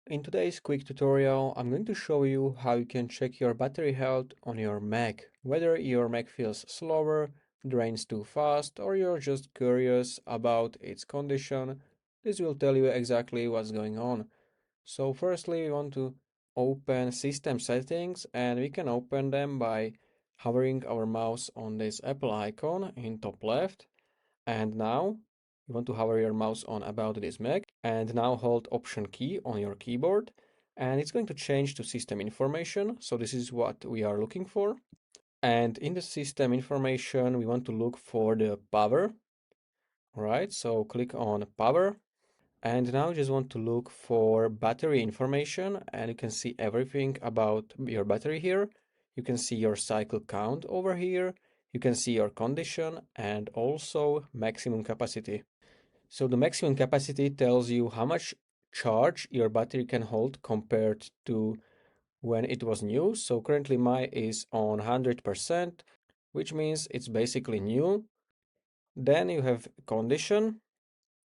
In today's quick tutorial, I'm going to show you how you can check your battery health on your Mac, whether your Mac feels slower, drains too fast, or you're just curious about its condition. This will tell you exactly what's going on. So firstly, we want to open system settings, and we can open them by hovering our mouse on this Apple icon in top left. And now you want to hover your mouse on about this Mac and now hold Option key on your keyboard, and it's going to change to system information. So this is what we are looking for. And in the system information, we want to look for the power. Right, so click on power. And now you just want to look for battery information, and you can see everything about your battery here. You can see your cycle count over here. You can see your condition and also maximum capacity. So the maximum capacity tells you how much charge your battery can hold compared to when it was new. So currently mine is on 100%, which means it's basically new. Then you have condition,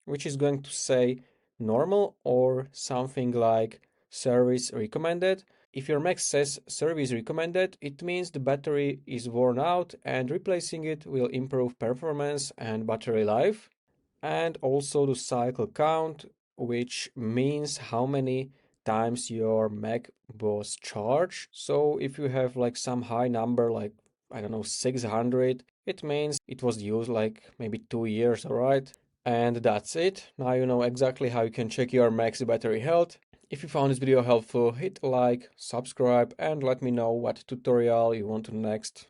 which is going to say normal or something like service recommended. If your Mac says service recommended, it means the battery is worn out and replacing it will improve performance and battery life. And also the cycle count, which means how many times your Mac was charged. So if you have like some high number, like I don't know, 600, it means it was used like maybe 2 years, all right? And that's it. Now you know exactly how you can check your Mac's battery health. If you found this video helpful, hit like, subscribe, and let me know what tutorial you want to next.